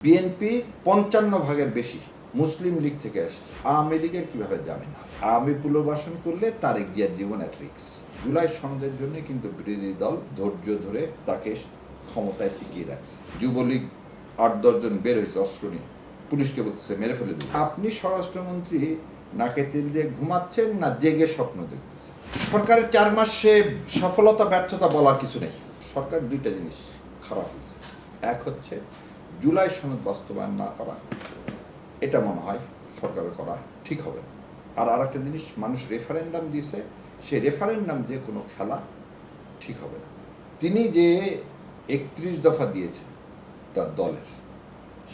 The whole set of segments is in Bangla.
বিএনপি ৫৫% বেশি মুসলিম লীগ থেকে আসছে। আওয়ামী লীগের কিভাবে জামিন হয়? আওয়ামী পুনর্বাসন করলে তারেক জিয়ার জীবন অ্যাট রিস্ক। জুলাই সনদের জন্য কিন্তু বিরোধী দল ধৈর্য ধরে তাকে ক্ষমতায় টিকিয়ে রাখছে। যুবলীগ ৮-১০ জন বের হয়েছে অস্ত্র নিয়ে, পুলিশকে বলতেছে মেরে ফেলে দিন। আপনি স্বরাষ্ট্রমন্ত্রী নাকে তেল দিয়ে ঘুমাচ্ছেন না জেগে স্বপ্ন দেখতেছেন? সরকারের ৪ মাসে সফলতা ব্যর্থতা বলার কিছু নেই। সরকার দুইটা জিনিস খারাপ হয়েছে। এক হচ্ছে জুলাই সনদ বাস্তবায়ন না করা, এটা মনে হয় সরকারের করা ঠিক হবে না। আর আরেকটা জিনিস, মানুষ রেফারেন্ডাম দিয়েছে, সেই রেফারেন্ডাম দিয়ে কোনো খেলা ঠিক হবে না। তিনি যে ৩১ দফা দিয়েছেন তার দলের,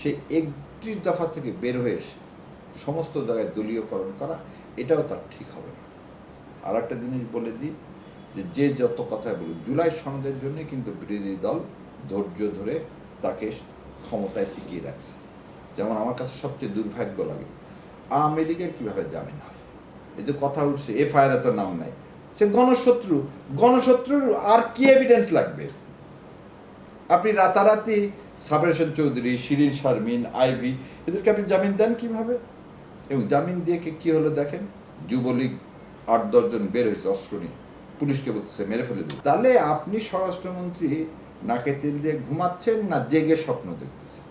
সেই ৩১ দফা থেকে বের হয়ে এসে সমস্ত জায়গায় দলীয়করণ করা, এটাও তার ঠিক হবে না। আর একটা জিনিস বলে দিই, যে যত কথাই বলুক, জুলাই সনদের জন্য কিন্তু বিরোধী দল ধৈর্য ধরে তাকে ক্ষমতায় টিকিয়ে রাখছে। যেমন আমার কাছে সবচেয়ে দুর্ভাগ্য লাগে, আওয়ামী লীগের কীভাবে জামিন হয়? এই যে কথা উঠছে এফআইআর তো নাম নাই, সে গণশত্রুর আর কি এভিডেন্স লাগবে? আপনি রাতারাতি সাবের হোসেন চৌধুরী, শিরিন শারমিন, আইভি, এদেরকে আপনি জামিন দেন কিভাবে? এবং জামিন দিয়ে কি হলো দেখেন, যুবলীগ ৮-১০ জন বের হয়েছে অস্ত্র নিয়ে, পুলিশকে বলতেছে মেরে ফেলে দিন। তাহলে আপনি স্বরাষ্ট্রমন্ত্রী নাকে তেল দিয়ে ঘুমাচ্ছেন না জেগে স্বপ্ন দেখতেছেন?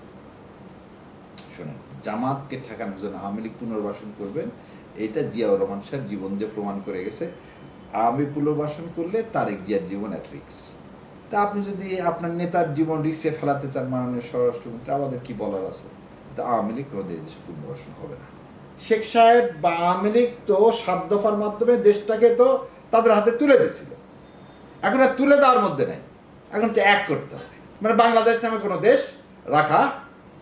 শোনেন, জামাতকে ঠেকানোর জন্য আওয়ামী লীগ পুনর্বাসন করবেন, এটা জিয়াউর রহমান সাহেব জীবন দিয়ে প্রমাণ করে গেছে। আওয়ামী পুনর্বাসন করলে তারেক জিয়ার জীবন অ্যাট রিস্ক। তা আপনি যদি আপনার নেতার জীবন রিস্কে ফেলাতে চান মাননীয় স্বরাষ্ট্রমন্ত্রী, আমাদের কি বলার আছে? তা আওয়ামী লীগ কোনো দেশে পুনর্বাসন হবে না। শেখ সাহেব বা আওয়ামী লীগ তো ৭ দফার মাধ্যমে দেশটাকে তো তাদের হাতে তুলে দিয়েছিল, এখন আর তুলে দেওয়ার মধ্যে নেই, এখন তো এক করতে হবে। মানে বাংলাদেশ নামে কোনো দেশ রাখা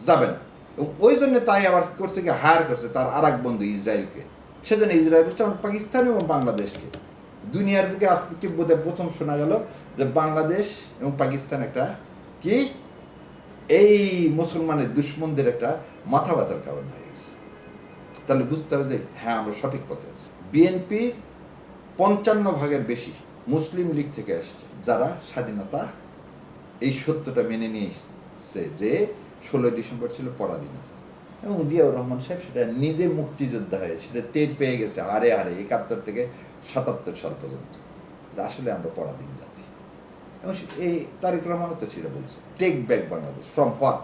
যাবে না। এবং ওই জন্য তাই আবার করছে কি, হায়ার করছে তার আর এক বন্ধু ইসরায়েলকে। সেজন্য ইসরায়েল হচ্ছে আমার পাকিস্তান এবং বাংলাদেশকে, দুনিয়ার বুকে আজকে বোধহয় প্রথম শোনা গেল যে বাংলাদেশ এবং পাকিস্তান একটা কি এই মুসলমানের দুশ্মনদের একটা মাথা ব্যথার কারণ হয়ে গেছে। তাহলে বুঝতে হবে যে হ্যাঁ, আমরা সঠিক পথে আছি। বিএনপির ৫৫% বেশি মুসলিম লীগ থেকে আসছে, যারা স্বাধীনতা এই সত্যটা মেনে নিয়েছে যে ১৬ই ডিসেম্বর ছিল পরাধীনতা। এবং জিয়াউর রহমান সাহেব সেটা নিজে মুক্তিযোদ্ধা হয়ে সেটা টের পেয়ে গেছে আরে ৭১ থেকে ৭৭ সাল পর্যন্ত আসলে আমরা পরাধীন জাতি। এবং এই তারেক রহমানও তো সেটা বলছে, take back Bangladesh from what?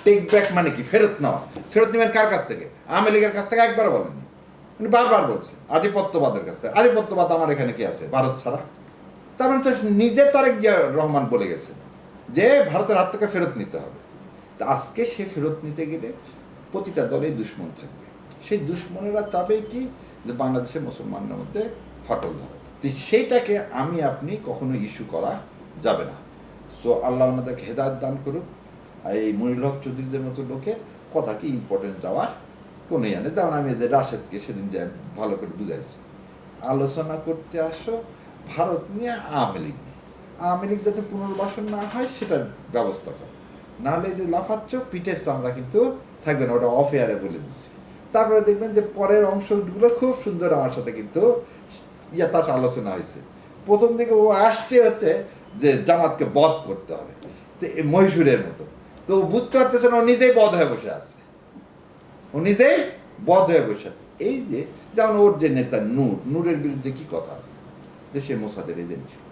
Take back মানে কি? ফেরত নেওয়া। ফেরত নেবেন কার কাছ থেকে? আওয়ামী লীগের কাছ থেকে একবারও বলেনি, মানে বারবার বলছে আধিপত্যবাদের কাছ থেকে। আধিপত্যবাদ আমার এখানে কি আছে ভারত ছাড়া? তার মানে তো নিজে তারেক রহমান বলে গেছে যে ভারতের হাত থেকে ফেরত নিতে হবে। তা আজকে সে ফেরত নিতে গেলে প্রতিটা দলেই দুশ্মন থাকবে। সেই দুশ্মনেরা চাবে কি, যে বাংলাদেশের মুসলমানদের মধ্যে ফাটল ধরাতে। তো সেইটাকে আমি আপনি কখনো ইস্যু করা যাবে না। সো আল্লাহ ওনাদেরকে হেদায়েত দান করুক। আর এই মনিরুল হক চৌধুরীদের মতো লোকের কথাকে ইম্পর্টেন্স দেওয়ার কোনোই আনে। যেমন আমি যে রাশেদকে সেদিন ভালো করে বুঝাইছি, আলোচনা করতে আসো ভারত নিয়ে, আওয়ামী লীগ নিয়ে। আওয়ামী লীগ যাতে পুনর্বাসন না হয় সেটার ব্যবস্থা করো, নাহলে যে লাফাচ্ছ পিঠের চামড়া কিন্তু থাকবে না, ওটা অফ এয়ারে বলে দিচ্ছি। তারপরে দেখবেন যে পরের অংশগুলো খুব সুন্দর আমার সাথে কিন্তু তার আলোচনা হয়েছে। প্রথম দিকে ও আসছে হচ্ছে যে জামাতকে বধ করতে হবে, তো মহীশূরের মতো। তো বুঝতে পারতেছে না, ও নিজেই বধ হয়ে বসে আছে, ও নিজেই বধ হয়ে বসে আছে। এই যে যেমন ওর যে নেতা নূরের বিরুদ্ধে কি কথা আছে, যে সে মোসাদের এজেন্ট ছিল।